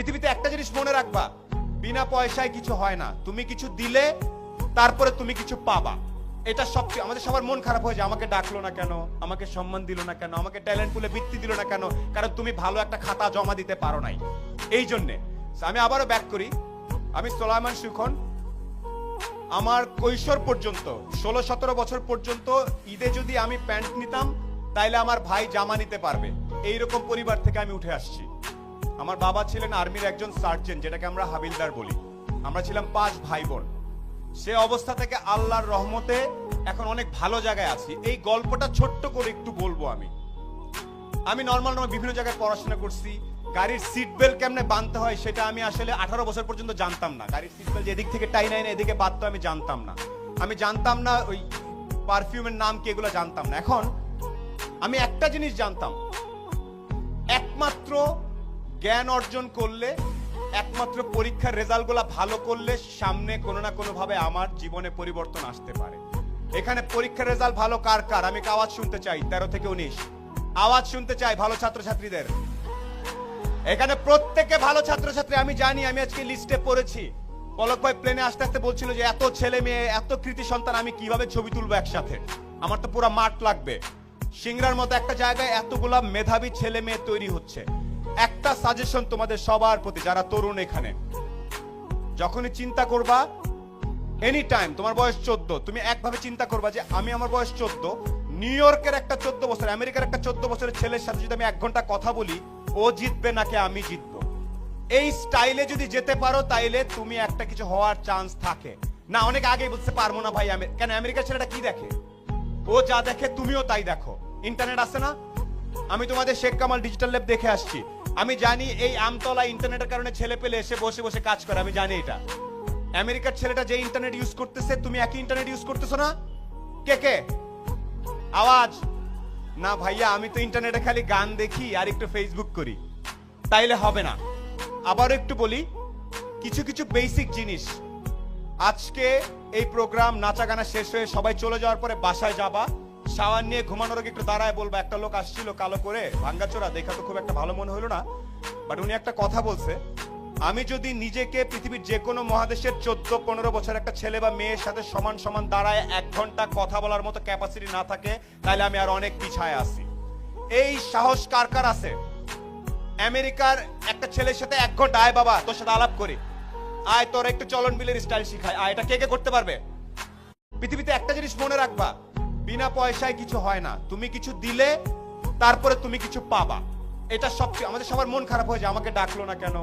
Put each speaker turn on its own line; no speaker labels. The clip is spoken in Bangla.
পৃথিবীতে একটা জিনিস মনে রাখবা, বিনা পয়সায় কিছু হয় না। তুমি কিছু দিলে তারপরে তুমি কিছু পাবা। এটা সবচেয়ে আমাদের সবার মন খারাপ হয়ে যায়, আমাকে ডাকলো না কেন, আমাকে সম্মান দিল না কেন, আমাকে ট্যালেন্ট পুলে বৃত্তি দিল না কেন, কারণ তুমি ভালো একটা খাতা জমা দিতে পারো নাই। এই জন্যে আমি আবারও ব্যাক করি। আমি সোলাইমান সুখন। আমার কৈশোর পর্যন্ত 16-17 বছর পর্যন্ত ঈদে যদি আমি প্যান্ট নিতাম তাইলে আমার ভাই জামা নিতে পারবে, এইরকম পরিবার থেকে আমি উঠে আসছি। আমার বাবা ছিলেন আর্মির একজন সার্জেন্ট, যেটাকে আমরা হাবিলদার বলি। আমরা ছিলাম 5 ভাই বোন। সে অবস্থা থেকে আল্লাহর রহমতে এখন অনেক ভালো জায়গায় আছি। এই গল্পটা ছোট্ট করে একটু বলবো। আমি নর্মাল বিভিন্ন জায়গায় পড়াশোনা করছি। গাড়ির সিট বেল্ট কেমনে বাঁধতে হয় সেটা আমি আসলে 18 বছর পর্যন্ত জানতাম না। গাড়ির সিট বেল্ট এদিক থেকে টাই নাই না এদিকে বাঁধতে আমি জানতাম না। আমি জানতাম না ওই পারফিউমের নাম কি, এগুলো জানতাম না। এখন আমি একটা জিনিস জানতাম, একমাত্র জ্ঞান অর্জন করলে, একমাত্র পরীক্ষার রেজাল্টগুলো ভালো করলে সামনে কোনো না কোনো ভাবে আমার জীবনে পরিবর্তন আসতে পারে। এখানে পরীক্ষার রেজাল্ট ভালো কার কার আমি আওয়াজ শুনতে চাই। 13 থেকে 19 আওয়াজ শুনতে চাই ভালো ছাত্রছাত্রীদের। এখানে প্রত্যেকে ভালো ছাত্রছাত্রী আমি জানি। আমি আজকে লিস্টে পড়েছি। পলক ভাই প্লেনে আসতে আসতে বলছিল যে এত ছেলে মেয়ে, এত কৃতি সন্তান আমি কিভাবে ছবি তুলবো একসাথে, আমার তো পুরো মাঠ লাগবে। সিংড়ার মতো একটা জায়গায় এতগুলা মেধাবী ছেলে মেয়ে তৈরি হচ্ছে। একটা সাজেশন তোমাদের সবার প্রতি, যারা তরুণ, এখানে যখনই চিন্তা করবা, এনি টাইম তোমার বয়স 14, তুমি একভাবে চিন্তা করবা যে আমি আমার বয়স 14, নিউ ইয়র্কের একটা 14 বছর, আমেরিকার একটা 14 বছরের ছেলের সাথে যদি আমি 1 ঘন্টা কথা বলি, ও জিতবে নাকি আমি জিতবো, এই স্টাইলে যদি যেতে পারো তাইলে তুমি একটা কিছু হওয়ার চান্স থাকে। না অনেক আগেই বুঝতে পারবো না ভাই, কেন আমেরিকার ছেলেটা কি দেখে, ও যা দেখে তুমিও তাই দেখো। ইন্টারনেট আছে না, আমি তোমাদের শেখ কামাল ডিজিটাল ল্যাব দেখে আসছি। আমি জানি এই আমতলা ইন্টারনেটের কারণে ছেলে পেলে এসে বসে বসে কাজ করে, আমি জানি এটা। আমেরিকার ছেলেটা যে ইন্টারনেট ইউজ করতেছে, তুমি একই ইন্টারনেট ইউজ করতেছো না? কে কে আওয়াজ? না ভাইয়া, আমি তো ইন্টারনেটে খালি গান দেখি আর একটু ফেসবুক করি, তাইলে হবে না। আবারও একটু বলি কিছু কিছু বেসিক জিনিস। আজকে এই প্রোগ্রাম নাচা গানা শেষ হয়ে সবাই চলে যাওয়ার পরে বাসায় যাবা, শাওয়ার নিয়ে ঘুমানোর আগে একটু দাঁড়ায় বলবা, একটা লোক আসছিল কালো করে, ভাঙ্গাচোরা, দেখা তো খুব একটা ভালো মনে হলো না, বাট উনি একটা কথা বলছে, আমি যদি নিজেকে পৃথিবীর যে কোনো মহাদেশের 14-15 বছর একটা ছেলে বা মেয়ের সাথে সমান সমান দাঁড়ায় 1 ঘন্টা কথা বলার মতো ক্যাপাসিটি না থাকে, তাহলে আমি আর অনেক পিছায় আছি। এই সাহস কার কার আছে? আমেরিকার একটা ছেলের সাথে 1 ঘন্টা, আয় বাবা তোর সাথে আলাপ করি, আয় তোর একটু চলন বিলের স্টাইল শিখায়, আয়, এটা কে কে করতে পারবে? পৃথিবীতে একটা জিনিস মনে রাখবা, বিনা পয়সায় কিছু হয় না। তুমি কিছু দিলে তারপরে তুমি কিছু পাবা। এটা সবচেয়ে আমাদের সবার মন খারাপ হয়ে যায়, আমাকে ডাকলো না কেন,